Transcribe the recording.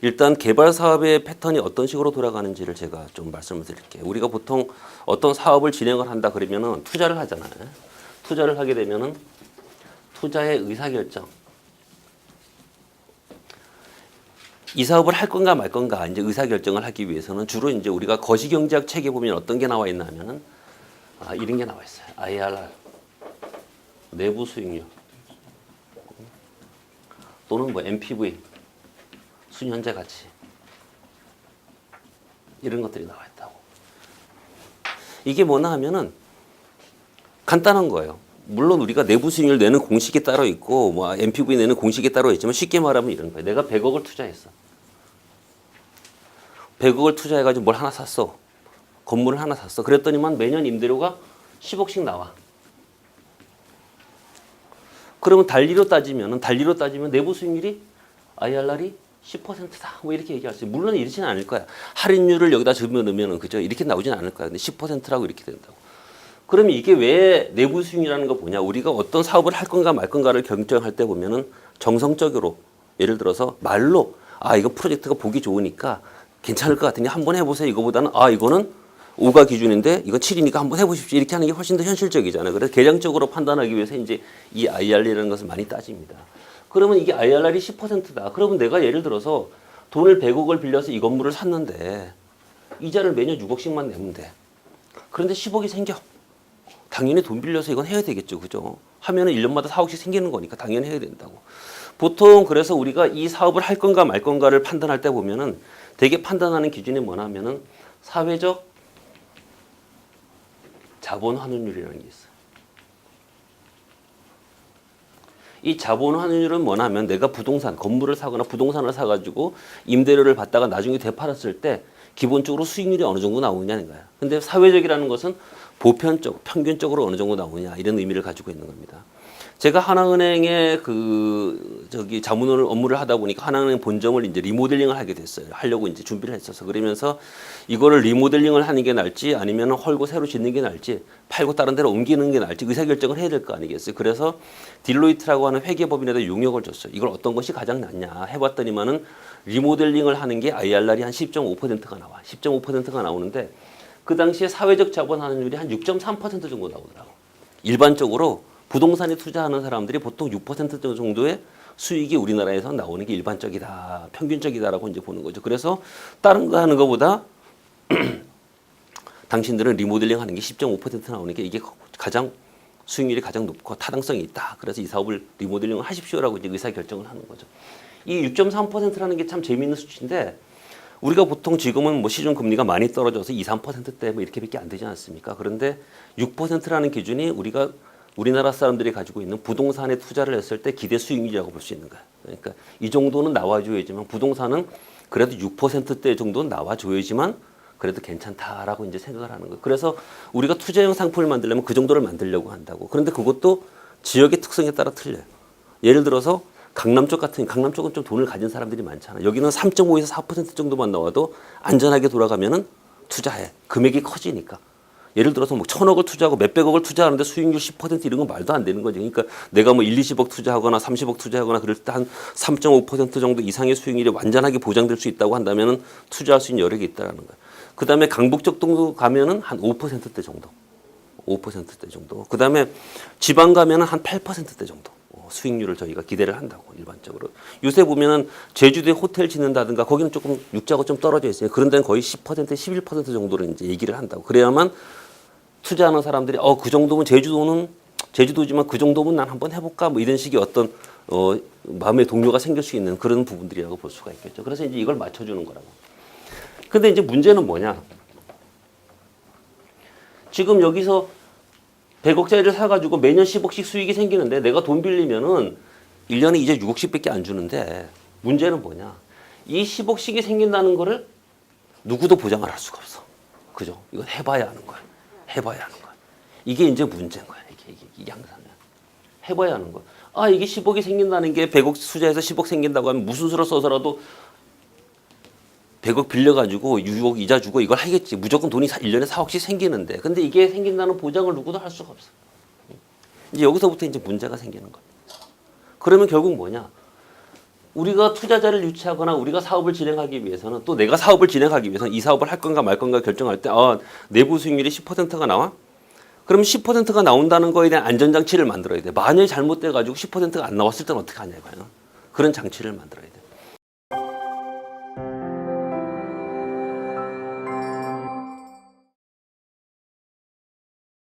일단 개발 사업의 패턴이 어떤 식으로 돌아가는지를 제가 좀 말씀을 드릴게요. 우리가 보통 어떤 사업을 진행을 한다 그러면은 투자를 하잖아요. 투자를 하게 되면은 투자의 의사결정. 이 사업을 할 건가 말 건가 이제 의사결정을 하기 위해서는 주로 이제 우리가 거시경제학 책에 보면 어떤 게 나와 있나 하면은 이런 게 나와 있어요. IRR. 내부 수익률. 또는 뭐 NPV. 순현재 가치. 이런 것들이 나와 있다고. 이게 뭐나 하면은 간단한 거예요. 물론 우리가 내부 수익률 내는 공식이 따로 있고 뭐 NPV 내는 공식이 따로 있지만 쉽게 말하면 이런 거예요. 내가 100억을 투자했어. 100억을 투자해가지고 뭘 하나 샀어. 건물을 하나 샀어. 그랬더니만 매년 임대료가 10억씩 나와. 그러면 달리로 따지면 내부 수익률이 IRR이 10%다. 뭐 이렇게 얘기할 수 있어요. 물론 이렇지는 않을 거야. 할인율을 여기다 집어넣으면 그죠? 이렇게 나오진 않을 거야. 근데 10%라고 이렇게 된다고. 그러면 이게 왜 내부 수익이라는 거 뭐냐? 우리가 어떤 사업을 할 건가 말 건가를 결정할 때 보면은 정성적으로 예를 들어서 말로 이거 프로젝트가 보기 좋으니까 괜찮을 것 같으니 한번 해보세요. 이거보다는 이거는 5가 기준인데 이건 7이니까 한번 해보십시오. 이렇게 하는 게 훨씬 더 현실적이잖아요. 그래서 계량적으로 판단하기 위해서 이제 이 IRR이라는 것을 많이 따집니다. 그러면 이게 IRR이 10%다. 그러면 내가 예를 들어서 돈을 100억을 빌려서 이 건물을 샀는데 이자를 매년 6억씩만 내면 돼. 그런데 10억이 생겨. 당연히 돈 빌려서 이건 해야 되겠죠. 그죠? 하면은 1년마다 4억씩 생기는 거니까 당연히 해야 된다고. 보통 그래서 우리가 이 사업을 할 건가 말 건가를 판단할 때 보면은 되게 판단하는 기준이 뭐냐면은 사회적 자본 환원율이라는 게 있어요. 이 자본 환원율은 뭐냐면 내가 부동산, 건물을 사거나 부동산을 사가지고 임대료를 받다가 나중에 되팔았을 때 기본적으로 수익률이 어느 정도 나오느냐는 거야. 근데 사회적이라는 것은 보편적, 평균적으로 어느 정도 나오냐 이런 의미를 가지고 있는 겁니다. 제가 하나은행에 자문 업무를 하다 보니까 하나은행 본점을 이제 리모델링을 하게 됐어요. 하려고 이제 준비를 했어서 그러면서 이거를 리모델링을 하는 게 나을지 아니면 헐고 새로 짓는 게 나을지 팔고 다른 데로 옮기는 게 나을지 의사결정을 해야 될 거 아니겠어요. 그래서 딜로이트라고 하는 회계법인에다 6억을 줬어요. 이걸 어떤 것이 가장 낫냐 해봤더니만은 리모델링을 하는 게 IRR이 한 10.5%가 나와. 10.5%가 나오는데 그 당시에 사회적 자본 환원율이 한 6.3% 정도 나오더라고. 일반적으로 부동산에 투자하는 사람들이 보통 6% 정도의 수익이 우리나라에서 나오는 게 일반적이다, 평균적이다라고 이제 보는 거죠. 그래서 다른 거 하는 것보다 당신들은 리모델링 하는 게 10.5% 나오는 게 이게 가장 수익률이 가장 높고 타당성이 있다. 그래서 이 사업을 리모델링을 하십시오라고 이제 의사결정을 하는 거죠. 이 6.3%라는 게 참 재미있는 수치인데 우리가 보통 지금은 뭐 시중 금리가 많이 떨어져서 2, 3%대 뭐 이렇게밖에 안 되지 않습니까? 그런데 6%라는 기준이 우리나라 사람들이 가지고 있는 부동산에 투자를 했을 때 기대 수익률이라고 볼 수 있는 거야. 그러니까 이 정도는 나와줘야지만 부동산은 그래도 6%대 정도는 나와줘야지만 그래도 괜찮다라고 이제 생각을 하는 거예요. 그래서 우리가 투자형 상품을 만들려면 그 정도를 만들려고 한다고. 그런데 그것도 지역의 특성에 따라 틀려요. 예를 들어서 강남 쪽은 좀 돈을 가진 사람들이 많잖아. 여기는 3.5에서 4% 정도만 나와도 안전하게 돌아가면은 투자해. 금액이 커지니까. 예를 들어서 뭐 1,000억을 투자하고 몇백억을 투자하는데 수익률 10% 이런 건 말도 안 되는 거죠. 그러니까 내가 뭐 1, 20억 투자하거나 30억 투자하거나 그럴 때 한 3.5% 정도 이상의 수익률이 완전하게 보장될 수 있다고 한다면은 투자할 수 있는 여력이 있다라는 거예요. 그다음에 강북적 동도 가면은 한 5%대 정도. 5%대 정도. 그다음에 지방 가면은 한 8%대 정도. 수익률을 저희가 기대를 한다고 일반적으로. 요새 보면은 제주도에 호텔 짓는다든가 거기는 조금 육자가 좀 떨어져 있어요. 그런 데는 거의 10%, 11% 정도로 이제 얘기를 한다고. 그래야만 투자하는 사람들이 그 정도면 제주도지만 그 정도면 난 한번 해볼까 뭐 이런 식의 어떤 마음의 동료가 생길 수 있는 그런 부분들이라고 볼 수가 있겠죠. 그래서 이제 이걸 맞춰주는 거라고. 근데 이제 문제는 뭐냐? 지금 여기서 100억짜리를 사가지고 매년 10억씩 수익이 생기는데 내가 돈 빌리면은 1년에 이제 6억씩밖에 안 주는데 문제는 뭐냐? 이 10억씩이 생긴다는 거를 누구도 보장을 할 수가 없어. 그죠? 이건 해봐야 하는 거야. 해봐야 하는 거야. 이게 이제 문제인 거야. 이게 항상. 해봐야 하는 거야. 이게 10억이 생긴다는 게 100억 투자해서 10억 생긴다고 하면 무슨 수를 써서라도 100억 빌려가지고 6억 이자 주고 이걸 하겠지. 무조건 돈이 1년에 4억씩 생기는데. 근데 이게 생긴다는 보장을 누구도 할 수가 없어. 이제 여기서부터 이제 문제가 생기는 거야. 그러면 결국 뭐냐? 우리가 투자자를 유치하거나 우리가 사업을 진행하기 위해서는 또 내가 사업을 진행하기 위해서는 이 사업을 할 건가 말 건가 결정할 때 내부 수익률이 10%가 나와? 그럼 10%가 나온다는 거에 대한 안전장치를 만들어야 돼. 만약에 잘못돼가지고 10%가 안 나왔을 때는 어떻게 하냐 이거예요. 그런 장치를 만들어야 돼.